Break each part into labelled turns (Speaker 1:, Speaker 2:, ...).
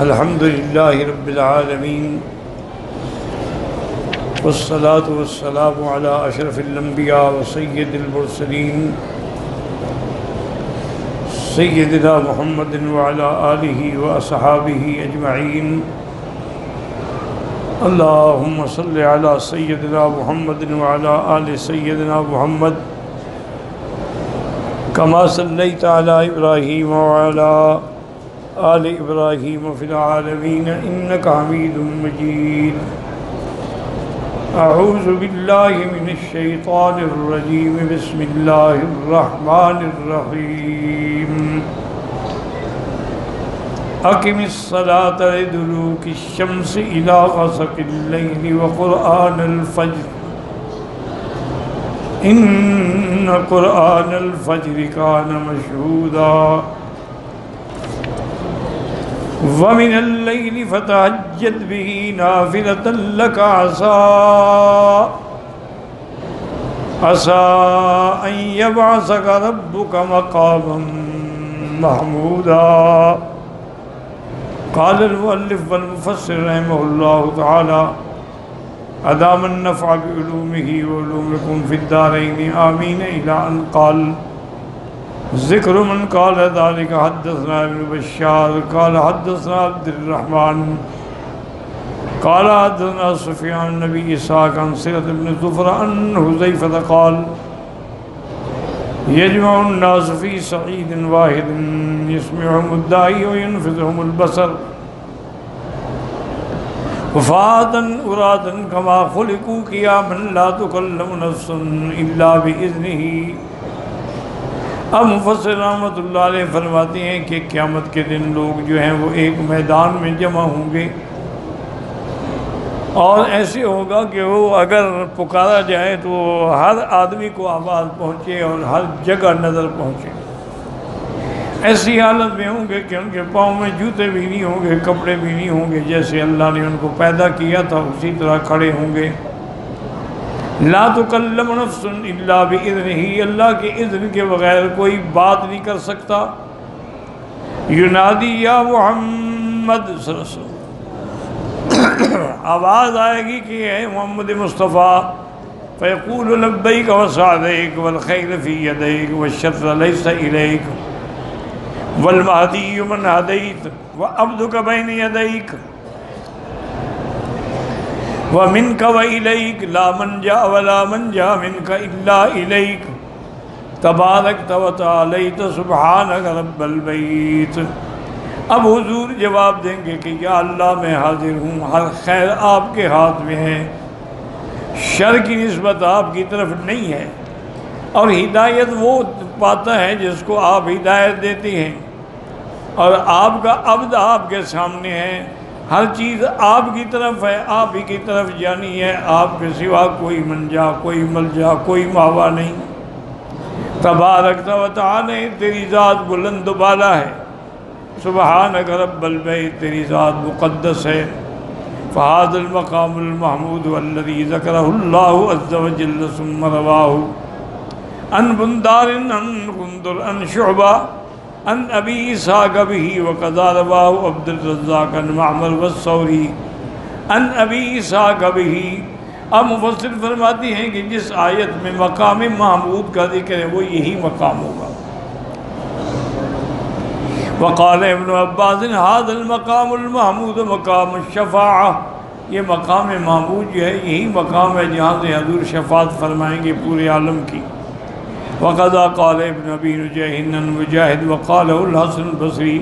Speaker 1: الحمد للہ رب العالمین والصلاة والسلام علی اشرف الانبیاء وسید المرسلین سیدنا محمد وعلی آلہ واصحابہ اجمعین اللہم صلی علی سیدنا محمد وعلی آل سیدنا محمد کما صلیت علی ابراہیم وعلی آل ابراہیم فی العالمین انکا حمید مجید اعوذ باللہ من الشیطان الرجیم بسم اللہ الرحمن الرحیم اقم الصلاة لدلوک الشمس الى غسق اللیل وقرآن الفجر ان قرآن الفجر کان مشہودا وَمِنَ اللَّيْلِ فَتَهَجَّدْ بِهِ نَافِلَةً لَكَ عَسَىٰ أَن يَبْعَثَكَ رَبُّكَ مَقَامًا مَحْمُودًا قال المؤلف والمفسر رحمه الله تعالى أدام النفع بعلومه وعلومكم في الدارين آمين إلى أن قال ذکر من قال ذلك حدثنا ابن بشار قال حدثنا عبد الرحمن قال حدثنا سفیان نبی اسحاق عن سیرت ابن ظفر عن حذیفہ قال یجمع الناس فی صعید واحد یسمعهم الداعی وینفذهم البصر وفاتا ارادا كما خلقوا قیاما لا تکلم نفس الا بإذنه۔ اب مفسر رحمۃ اللہ علیہ فرماتے ہیں کہ قیامت کے دن لوگ جو ہیں وہ ایک میدان میں جمع ہوں گے اور ایسے ہوگا کہ وہ اگر پکارا جائے تو ہر آدمی کو آواز پہنچے اور ہر جگہ نظر پہنچے۔ ایسی حالت میں ہوں گے کہ ان کے پاؤں میں جوتے بھی نہیں ہوں گے، کپڑے بھی نہیں ہوں گے، جیسے اللہ نے ان کو پیدا کیا تھا اسی طرح کھڑے ہوں گے۔ لا تکلم نفس الا باذنہ، اللہ کے اذن کے بغیر کوئی بات نہیں کر سکتا۔ ینادی یا محمد صلی اللہ علیہ وسلم، آواز آئے گی کہ اے محمد مصطفیٰ، فیقول لبیک وسعدیک والخیر فی یدیک والشر لیس الیک والمہدی من ہدیت وعبدک بین یدیک وَمِنْكَ وَإِلَيْكَ لَا مَنْجَأَ وَلَا مَنْجَأَ مِنْكَ إِلَّا إِلَيْكَ تَبَارَكْتَ وَتَعَالَيْتَ سُبْحَانَكَ رَبَّ الْبَيْتِ۔ اب حضور جواب دیں گے کہ یا اللہ میں حاضر ہوں، ہر خیر آپ کے ہاتھ میں ہے، شر کی نسبت آپ کی طرف نہیں ہے، اور ہدایت وہ پاتا ہے جس کو آپ ہدایت دیتی ہیں، اور آپ کا عبد آپ کے سامنے ہے، ہر چیز آپ کی طرف ہے، آپ ہی کی طرف جانی ہے، آپ کے سوا کوئی منجا، کوئی ملجا، کوئی ماوا نہیں۔ تبارک و تعالی، تیری ذات بلند و بالا ہے، سبحانک رب البیت، تیری ذات مقدس ہے۔ فہذا المقام المحمود والذی ذکرہ اللہ عز وجل ثم رواہ عن بندار عن غندر عن شعبہ ان ابی اسحاق بہ وقضا رواہ عبد الرزاق عن معمر والثوری ان ابی اسحاق بہ۔ اب مفسر فرماتی ہیں کہ جس آیت میں مقام محمود کا ذکر ہے وہ یہی مقام ہوگا۔ وقال ابن عباس هذا المقام المحمود مقام الشفاعہ، یہ مقام محمود جو ہے یہی مقام ہے جہاں سے حضور شفاعت فرمائیں گے پورے عالم کی۔ وقضا قال ابن ابی نجیح عن مجاہد وقالہ الحسن البصری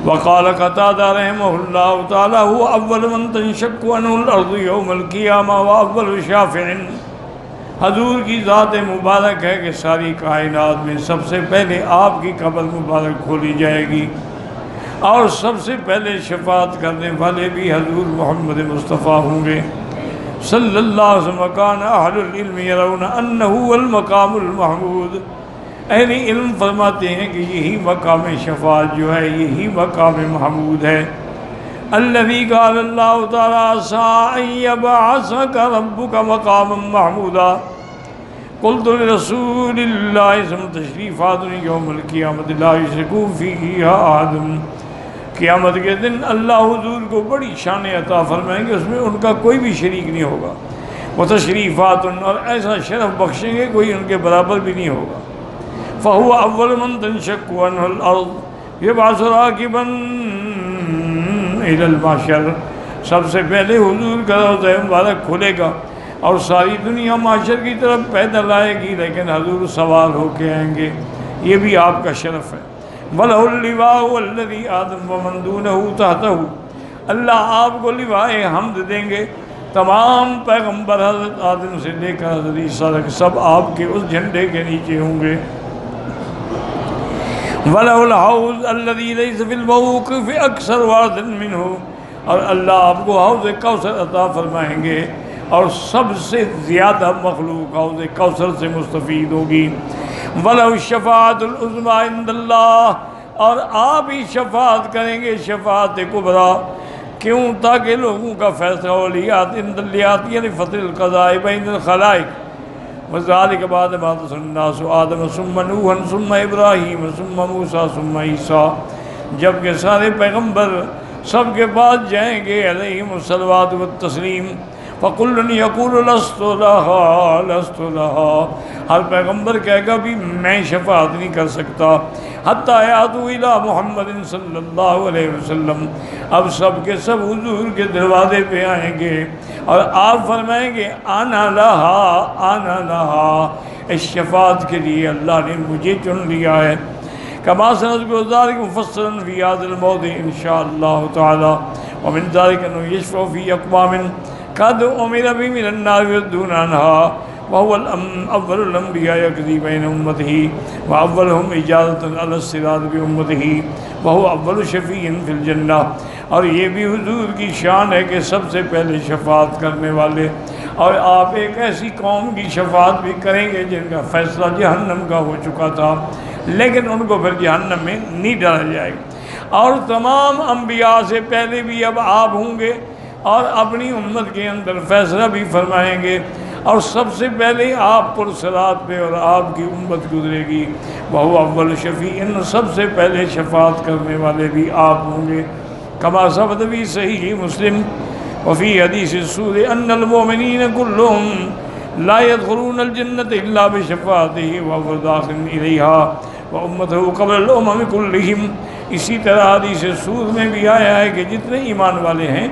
Speaker 1: وقال قتادہ رحمہ اللہ تعالی هو اول من تنشق عنہ الارض یوم القیامہ واول شافع۔ حضور کی ذات مبارک ہے کہ ساری کائنات میں سب سے پہلے آپ کی قبر مبارک کھولی جائے گی، اور سب سے پہلے شفاعت کرنے والے بھی حضور محمد مصطفیٰ ہوں گے صلی اللہ علیہ وسلم۔ کان اہل العلم یرون انہ المقام المحمود، اہل علم فرماتے ہیں کہ یہی مقام شفاعت جو ہے یہی مقام محمود ہے۔ الذی قال اللہ تعالی عسیٰ ان یبعثک ربک مقاما محمودا۔ قلت لرسول اللہ صلی اللہ علیہ وسلم تشریفات یوم القیامت لا یشرک فیہا احد قیامت کے دن اللہ حضور کو بڑی شان عطا فرمائیں گے، اس میں ان کا کوئی بھی شریک نہیں ہوگا، وہ تشریفات، اور ایسا شرف بخشیں گے کوئی ان کے برابر بھی نہیں ہوگا۔ فہو اول من تنشق عنہ الارض یبعث راکبا الی المحشر، سب سے پہلے حضور کا روضہ مبارک کھلے گا اور ساری دنیا محشر کی طرف پیدل آئے گی، لیکن حضور سوار ہو کے آئیں گے، یہ بھی آپ کا شرف ہے۔ وَلَهُ اللِّوَاءُ الَّذِي آدَمَ وَمَن دُونَهُ تَحْتَهُ، اللہ آپ کو لوائے حمد دیں گے، تمام پیغمبر حضرت آدم سے لے کر حضرت عیسیٰ تک سب آپ کے اس جھنڈے کے نیچے ہوں گے۔ وَلَهُ الْحَوْضُ الَّذِي لَيْسَ فِي الْمَوْقِفِ أَكْثَرُ وَارْدًا مِّنْهُ، اور اللہ آپ کو حوض کوثر عطا فرمائیں گے اور سب سے زیادہ مخلوق حوض کوثر سے مستفید ہوگی۔ وَلَهُ الشَّفَاعَةُ الْعُظْمَىٰ عِندَ اللَّهِ، اور آپ ہی شفاعت کریں گے شفاعت کبریٰ، کیوں؟ تاکہ لوگوں کا فیصلہ ولیات عند اللیات، یعنی فصل القضاء بین الخلائق، وذلك بعد ما تصل الناس آدم ثم نوحا ثم ابراہیم ثم موسیٰ ثم عیسیٰ، جبکہ سارے پیغمبر سب کے پاس جائیں گے علیہم الصلوات والتسلیم، فَقُلٌ يَقُولُ لَسْتُ لَهَا لَسْتُ لَهَا، ہر پیغمبر کہے گا بھی میں شفاعت نہیں کر سکتا، حتیٰ یاتوا الی محمد صلی اللہ علیہ وسلم، اب سب کے سب حضور کے دروازے پہ آئیں گے اور آپ فرمائیں گے آنا لہا آنا لہا، اس شفاعت کے لیے اللہ نے مجھے چن لیا ہے۔ کما سنذکر ذلک مفصلا فی ھذا الموضع ان شاء اللہ تعالی، ومن ذلک انه یشفع فی اقوام قد امر بهم من النار يصدون عنها، وهو اول الانبیاء یقضی بین امته واولهم اجازۃ علی الصراط بامته وهو اول شفیع فی الجنہ، اور یہ بھی حضور کی شان ہے کہ سب سے پہلے شفاعت کرنے والے، اور آپ ایک ایسی قوم کی شفاعت بھی کریں گے جن کا فیصلہ جہنم کا ہو چکا تھا، لیکن ان کو پھر جہنم میں نہیں ڈالا جائے گا، اور تمام انبیاء سے پہلے بھی اب آپ ہوں گے اور اپنی امت کے اندر فیصلہ بھی فرمائیں گے، اور سب سے پہلے آپ پر صراط پہ اور آپ کی امت گزرے گی، وہ اول شفیع، ان سب سے پہلے شفاعت کرنے والے بھی آپ ہوں گے۔ کما ثبت فی صحیح مسلم وفی حدیث السور ان المؤمنین کلهم لا يدخلون الجنة الا بشفاعته وهو داخل الیہا وامته قبل الامم كلهم، اسی طرح حدیث السور میں بھی آیا ہے کہ جتنے ایمان والے ہیں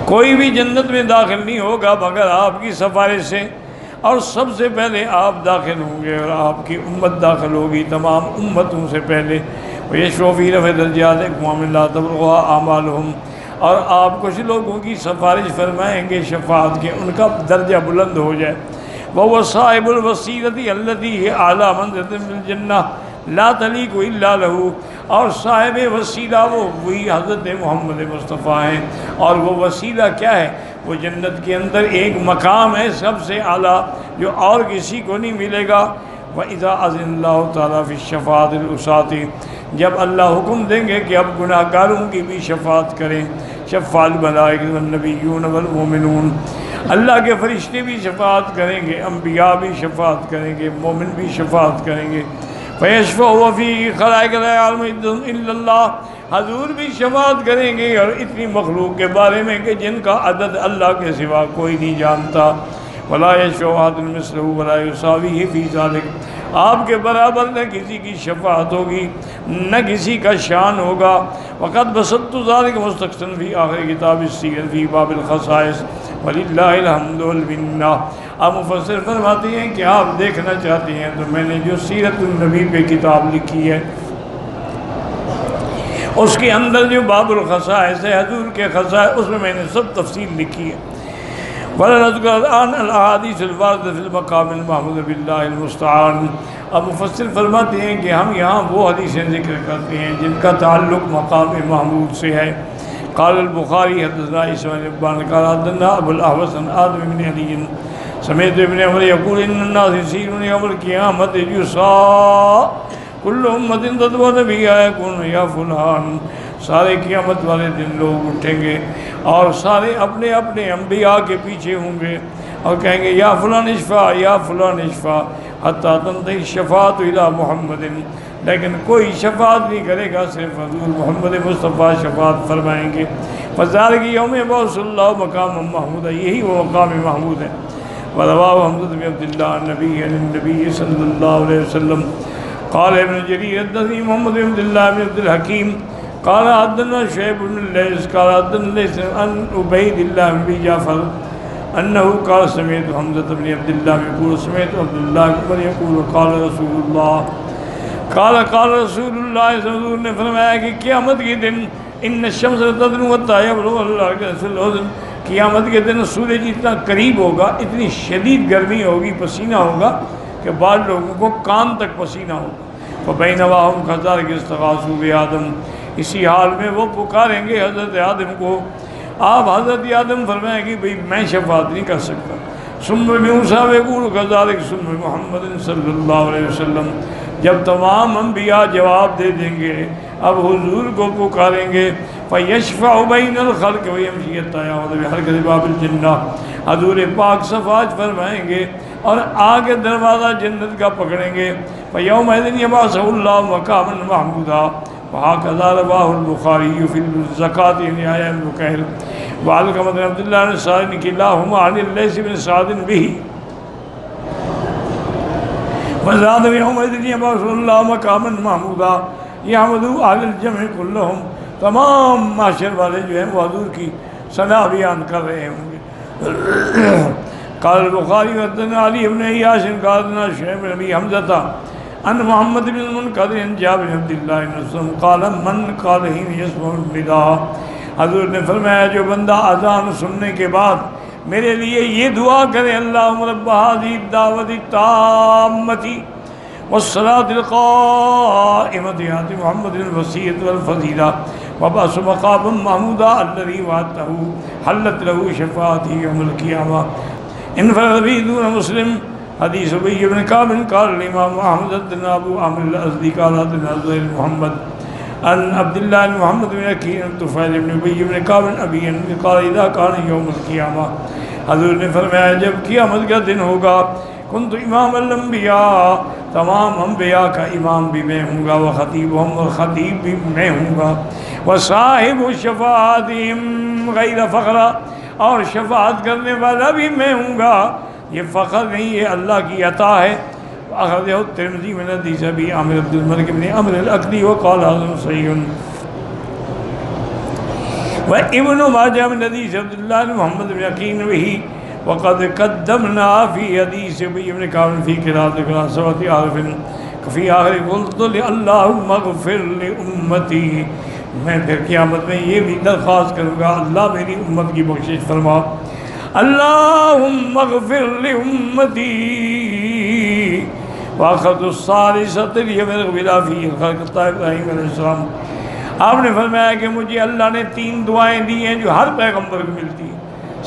Speaker 1: کوئی بھی جنت میں داخل نہیں ہوگا مگر آپ کی سفارش سے، اور سب سے پہلے آپ داخل ہوں گے اور آپ کی امت داخل ہوگی تمام امتوں سے پہلے۔ وَيَشْفَعُ فِي رَفْعِ دَرَجَاتِ أَقْوَامٍ لَا تَبْلُغُهَا أَعْمَالُهُمْ، اور آپ کچھ لوگوں کی سفارش فرمائیں گے شفاعت کے ان کا درجہ بلند ہو جائے۔ وَهُوَ صَاحِبُ الْوَسِيلَةِ الَّتِي هِيَ أَعْلَىٰ مَنزِلَةٍ فِي الْجَنَّةِ لا تلیق الا لہو، اور صاحب وسیلہ وہ وہی حضرت محمد مصطفیٰ ہیں، اور وہ وسیلہ کیا ہے؟ وہ جنت کے اندر ایک مقام ہے سب سے اعلیٰ جو اور کسی کو نہیں ملے گا۔ وَإِذَا أَذِنَ اللَّهُ تَعَالَىٰ فِي الشَّفَاعَةِ الْعُصَاةِ، جب اللہ حکم دیں گے کہ اب گناہ گاروں کی بھی شفاعت کریں، شفاع الملائکۃ والنبیون والمؤمنون، اللہ کے فرشتے بھی شفاعت کریں گے، انبیاء بھی شفاعت کریں گے، مومن بھی شفاعت کریں گے۔ فَيَشْفَعُ فِي خَلَائِقَ لَا يَعْلَمُ إِلَّا اللَّهُ، حضور بھی شفاعت کریں گے اور اتنی مخلوق کے بارے میں کہ جن کا عدد اللہ کے سوا کوئی نہیں جانتا۔ وَلَا يَشْفَعُ أَحَدٌ مِثْلَهُ وَلَا يُسَاوِيهِ فِي ذَلِكَ، آپ کے برابر نہ کسی کی شفاعت ہوگی نہ کسی کا شان ہوگا۔ وَقَدْ بَسَطْتُ ذَلِكَ مُسْتَقْصًا فِي آخِرِ کتاب السِّیَرِ فِی باب الخصائص وَلِلَّهِ الْحَمْدُ وَالْمِنَّةُ۔ اب مفسر فرماتے ہیں کہ آپ دیکھنا چاہتے ہیں تو میں نے جو سیرت النبی پہ کتاب لکھی ہے اس کے اندر جو باب الخصائص ہے، حضور کے خصائص، اس میں نے سب تفصیل لکھی ہے۔ وَلَنَذْكُرَ الْآنَ الْأَحَادِيثَ الْوَارِدَةَ فِي الْمَقَامِ الْمَحْمُودِ بِاللَّهِ الْمُسْتَعَانِ۔ اب مفسر فرماتے ہیں کہ ہم یہاں وہ حدیثیں ذکر کرتے ہیں جن کا تعلق مقام محمود سے ہے۔ قال البخاری حدثنا اسماعیل بن ابان قال حدثنا ابو الاحوص عن آدم بن علی سمعت ابن عمر يقول ان الناس يسيرون يوم القيامة يساء كل امة تدعو نبيها يكون يا فلان، سارے قیامت والے دن لوگ اٹھیں گے اور سارے اپنے اپنے انبیاء کے پیچھے ہوں گے اور کہیں گے یا فلان اشفا یا فلان اشفا، حتی تنتہی الشفاعت الی محمد، لیکن کوئی شفاعت نہیں کرے گا، صرف حضور محمد مصطفیٰ شفاعت فرمائیں گے۔ فذالک یوم یبعث اللہ مقام محمود، یہی وہ مقام محمود ہے۔ ورواه حمزة بن عبد الله النبي عن النبي صلى الله عليه وسلم قال ابن جرير حدثني محمد بن عبد الله بن عبد الحكيم قال حدثنا شعيب بن الليث قال حدثنا الليث عن عبيد الله بن أبي جعفر أنه قال سمعت حمزة بن عبد الله يقول سمعت عبد الله بن يقول قال رسول الله قال رسول الله صلی اللہ علیہ وسلم نے فرمایا کہ قیامت کے دن ان الشمس تدنو حتی یبلغ الأذن، قیامت کے دن سورج اتنا قریب ہوگا، اتنی شدید گرمی ہوگی، پسینہ ہوگا کہ بعض لوگوں کو کان تک پسینہ ہوگا۔ فبینما ہم کذالک استغاثوا بآدم، اسی حال میں وہ پکاریں گے حضرت آدم کو۔ آپ حضرت آدم فرمائیں کہ بھئی میں شفاعت نہیں کر سکتا۔ ثم موسیٰ یقول کذالک ثم محمد صلی اللہ علیہ وسلم، جب تمام انبیاء جواب دے دیں گے اب حضور کو پکاریں گے۔ فَيَشْفَعُ بَيْنَ الْخَلْقِ وَيَمْشِي حَتَّى يَعُودَ بِحَلْقِ بَابِ الْجَنَّةِ، حضور پاک صفات فرمائیں گے اور آگے دروازہ جنت کا پکڑیں گے۔ فَيَوْمَئِذٍ يَبْعَثُهُ اللَّهُ مَقَامًا مَحْمُودًا، وهكذا رواه البخاري في الزكاة نهاية البكير۔ وعلقمة بن عبد الله بن سعد كلاهما عن الليث بن سعد به، فزاد يومئذ يبعث الله مقاما محمودا يحمد اهل الجمع كلهم، تمام معاشر والے جو ہیں وہ حضور کی ثنا بیان کر رہے ہوں گے۔ قال البخاری حدثنا علی بن عیاش قال حدثنا شعیب بن ابی حمزہ عن محمد بن المنقدر عن جابر بن عبد الله بن مسعود قال من قال حين يسمع النداء، حضور نے فرمایا جو بندہ اذان سننے کے بعد میرے لیے یہ دعا کرے اللہم رب هذه الدعوة التامة والصلاة القائمة آت محمد الوسیلة والفضیلة وابعثه مقاما محمودا الذي وعدته حلت له شفاعتي يوم القيامة۔ انفرد به دون مسلم حدیث ابی بن کعب قال الامام احمد حدثنا ابو عامر الازدی قال حدثنا زہیر محمد عن عبد الله بن محمد بن عقیل عن طفیل بن ابی بن کعب ابی قال اذا كان يوم القيامة، حضور نے فرمایا جب قیامت کا دن ہوگا کنت امام الانبیاء، تمام انبیاء کا امام بھی میں ہوں گا، وخطیبہم، اور خطیب بھی میں ہوں گا، وصاحب شفاعتہم غیر فخر، اور شفاعت کرنے والا بھی میں ہوں گا، یہ فخر نہیں، یہ اللہ کی عطا ہے۔ اخرجہ الترمذی من حدیث ابی عامر عبد الملک بن عمرو الاکدی وقال حسن صحیح۔ وابن ماجہ من حدیث عبد اللہ بن محمد بن عقیل به وقد قدمنا فی حدیث ابی بن کعب فی قراءۃ سورۃ عارف فی آخر قلت اللہم اغفر لامتی، میں پھر قیامت میں یہ بھی درخواست کروں گا اللہ میری امت کی بخشش فرما، اللہم اغفر لامتی۔ وآخرۃ الثالثۃ لیغفر فی خلق ابراہیم علیہ السلام، آپ نے فرمایا کہ مجھے اللہ نے 3 دعائیں دی ہیں جو ہر پیغمبر کو ملتی ہیں،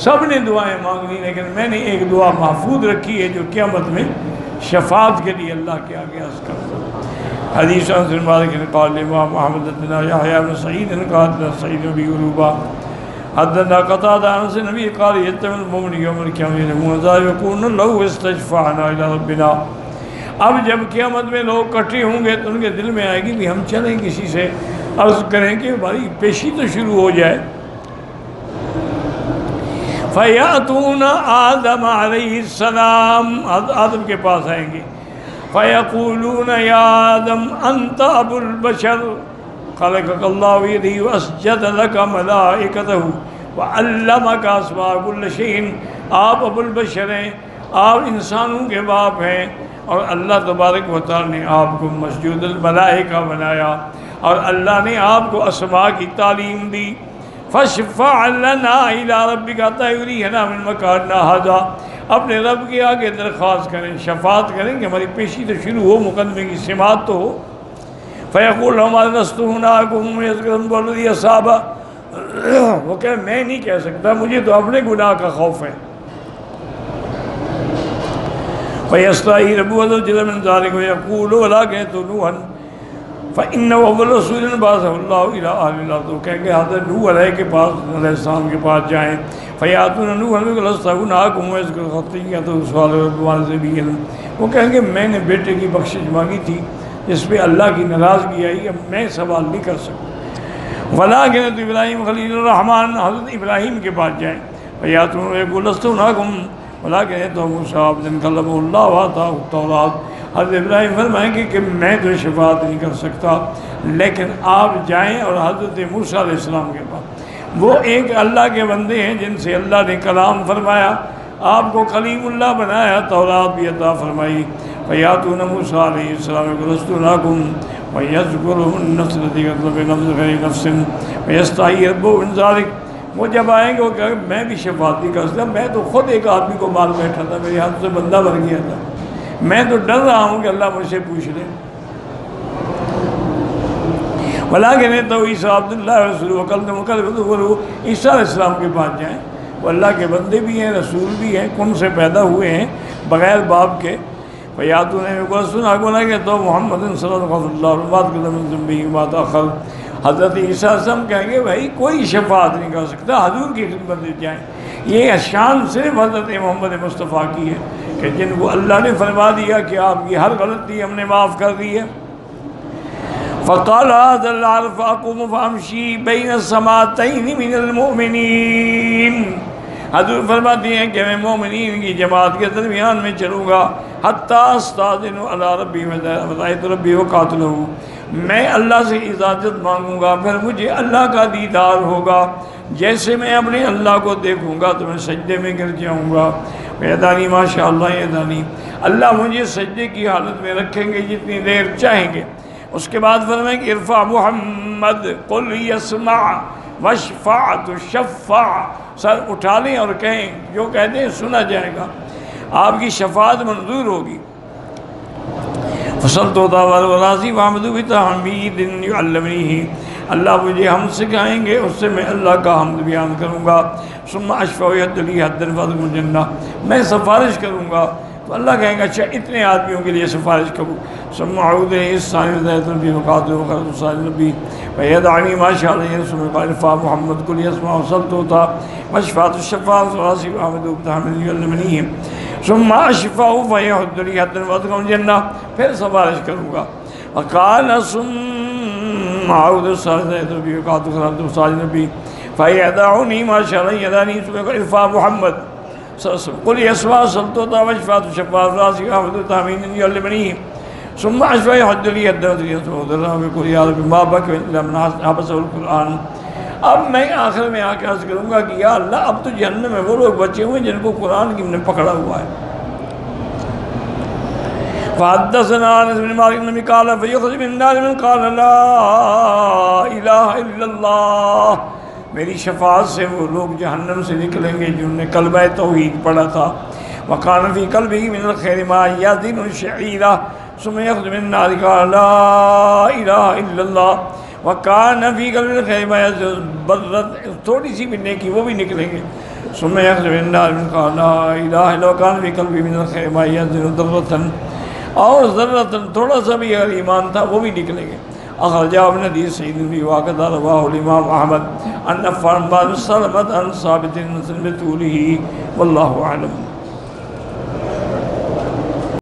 Speaker 1: سب نے دعائیں مانگ لی لیکن میں نے ایک دعا محفوظ رکھی ہے جو قیامت میں شفاعت کے لیے اللہ کے آگے عرض کرتا ہوں۔ حدیث انس بن مالک نے قال امام احمد حدثنا یحییٰ بن سعید نے قال حدثنا سعید بن ابی عروبہ حدثنا قتادہ عن النبی قال یجتمع المؤمنون یوم القیامۃ وذاکرون لو استشفعنا الی ربنا، اب جب قیامت میں لوگ اکٹھے ہوں گے تو ان کے دل میں آئے گی کہ ہم چلیں کسی سے عرض کریں کہ ہماری پیشی تو شروع ہو جائے۔ فَيَأْتُونَ آدم علیہ السلام، آدم کے پاس آئیں گے، فَيَقُولُونَ يَا آدم أَنْتَ أَبُو الْبَشَرِ خَلَقَكَ اللَّهُ بِيَدِهِ وَأَسْجَدَ لَكَ مَلَائِكَتَهُ وَعَلَّمَكَ أَسْمَاءَ كُلِّ شَيْءٍ، آپ ابو البشر ہیں، آپ انسانوں کے باپ ہیں، اور اللہ تبارک و تعالی نے آپ کو مسجود الملائکہ بنایا، اور اللہ نے آپ کو اسماء کی تعلیم دی۔ فَاشْفَعْ لَنَا إِلَىٰ رَبِّكَ حَتَّىٰ يُرِيَنَا مِن مَّكَانِنَا هَٰذَا، اپنے رب کے آگے درخواست کریں، شفاعت کریں کہ ہماری پیشی تو شروع ہو، مقدمے کی سماعت تو ہو۔ فَيَقُولُ لَهُمْ أَلَسْتُ هُنَاكُمْ يَذْكُرُونَ الَّذِي أَصَابَ، وہ کہ میں نہیں کہہ سکتا، مجھے تو اپنے گناہ کا خوف ہے۔ فَيَسْتَحْيِي رَبُّهُ جَلَّ مِن ذَٰلِكَ وَيَقُولُ وَلَا كَذَّبَ نُوحًا فَإِنَّهُ أَوَّلُ رَسُولٍ بَعَثَهُ اللَّهُ إِلَىٰ أَهْلِ الْأَرْضِ، وہ کہیں گے حضرت نوح علیہ کے پاس، علیہ السلام کے پاس جائیں، فَيَأْتُونَ نُوحًا وَيَسْتَغْفِرُونَ وَيَذْكُرُ خَطِيئَتَهُ سُؤَالَ رَبِّهِ عَلَىٰ، وہ کہیں گے میں نے بیٹے کی بخشش مانگی تھی جس پہ اللہ کی ناراضگی آئی، اب میں سوال نہیں کر سکتا۔ ولیکن ابراہیم خلیل الرحمن، حضرت ابراہیم کے پاس جائیں، فیاتون یقول لست ہناکم ولیکن تو موسیٰ عبد کلمہ اللہ وآتاہ التوراۃ۔ حضرت ابراہیم فرمائیں گے کہ میں تو شفاعت نہیں کر سکتا، لیکن آپ جائیں اور حضرت موسیٰ علیہ السلام کے پاس، وہ ایک اللہ کے بندے ہیں جن سے اللہ نے کلام فرمایا، آپ کو کلیم اللہ بنایا، تورات بھی عطا فرمائی۔ فیاتون موسیٰ علیہ السلام یقول لست ہناکم وَيَذْكُرُهُ النَّفْسُ الَّتِي قَتَلَتْ بِنَفْسٍ غَيْرِ نَفْسٍ وَيَسْتَحْيِي رَبُّهُ مِنْ ذَلِكَ۔ وہ جب آئیں گے وہ کہیں گے میں بھی شفاعت نہیں کر سکتا، میں تو خود ایک آدمی کو مار بیٹھا تھا، میرے ہاتھ سے بندہ مر گیا تھا، میں تو ڈر رہا ہوں کہ اللہ مجھ سے پوچھ لے۔ وَلَٰكِنَّ تو عیسیٰ عبد اللہ رسول وَكَلِمَتُهُ، عیسیٰ علیہ السلام کے پاس جائیں، وہ اللہ کے بندے بھی ہیں، رسول بھی ہیں، کن سے پیدا ہوئے ہیں بغیر باپ کے۔ فیاتون یقول سنا گونا کہ تو محمد صلی اللہ علیہ وسلم، حضرت عیسیٰ السلام کہیں گے بھائی کوئی شفاعت نہیں کر سکتا، حضور کی خدمت میں جائیں۔ یہ شان صرف حضرت محمد مصطفیٰ کی ہے کہ جن کو اللہ نے فرما دیا کہ آپ کی ہر غلطی ہم نے معاف کر دی ہے۔ فقال هذا العرف فاقوم فامشي بين السماءتين من المؤمنين۔ حضور فرماتی ہیں کہ میں مومنین کی جماعت کے درمیان میں چلوں گا، حتیٰ استاذن علی ربی وَرَأَيْتُ ربی وَقَاتِلَهُ، میں اللہ سے اجازت مانگوں گا، پھر مجھے اللہ کا دیدار ہوگا، جیسے میں اپنے اللہ کو دیکھوں گا تو میں سجدے میں گر جاؤں گا۔ یدانی ماشاء اللہ یدانی، اللہ مجھے سجدے کی حالت میں رکھیں گے جتنی دیر چاہیں گے۔ اس کے بعد فرمائیں کہ ارفع محمد قل یسمع واشفع تشفع، سر اٹھا لیں اور کہیں جو کہتے ہیں سنا جائے گا، آپ کی شفاعت منظور ہوگی۔ فصل تو راضی وحمد بتحمید یعلمنیہ، اللہ مجھے حمد سکھائیں گے، اس سے میں اللہ کا حمد بیان کروں گا۔ ثم اشفع یحد لی حدا فادخل الجنہ، میں سفارش کروں گا تو اللہ کہیں گا اچھا اتنے آدمیوں کے لیے سفارش کروں۔ ثم اعود الثانی ذات ربی وقاتل وقت الثانی ربی فیدعنی ما شاء اللہ ثم قال ارفع محمد قل یسمع وصلت ہوتا واشفعت الشفاعۃ راضی وحمد بتحمید یعلمنیہ ثم اشفع فیحد لی حدا فادخل الجنہ، پھر سفارش کروں گا۔ وقال ثم اعود الثانی ذات ربی وقاتل وقت الثانی ربی فیدعنی ما شاء اللہ یدعنی ثم قال ارفع محمد قل یسمع وصلت ہوتا واشفعت الشفاعۃ راضی وحمد بتحمید یعلمنیہ ثم اشفع يحد لي يقول یا رب ما بك لمن حبسه القرآن۔ اب میں آخر میں آ کے عرض کروں گا کہ یا اللہ اب تو جہنم میں وہ لوگ بچے ہوئے جن کو قرآن کی نے پکڑا ہوا ہے۔ فحدثنا انس بن مالک بن قال فيخرج من النار من قال لا الہ الا اللہ، میری شفاعت سے وہ لوگ جہنم سے نکلیں گے جنہوں نے کلمہ توحید پڑھا تھا۔ وکان فی قلبہ من الخیر ما یزن الشعیرہ ثم يخرج من النار قال لا الہ الا اللہ وکان فی قلبہ من الخیر ما یزن برت، تھوڑی سی بھی نیکی وہ بھی نکلیں گے۔ ثم يخرج من النار قال لا الہ الا اللہ وکان فی قلبہ من الخیر ما یزن ذرۃ، اور ذرۃ تھوڑا سا بھی اگر ایمان تھا وہ بھی نکلیں گے۔ اخرجہ ابن حدیث سعید بن واقعہ رواہ الامام احمد ان نفر بن سلمۃ عن ثابت بن طولہ واللہ اعلم۔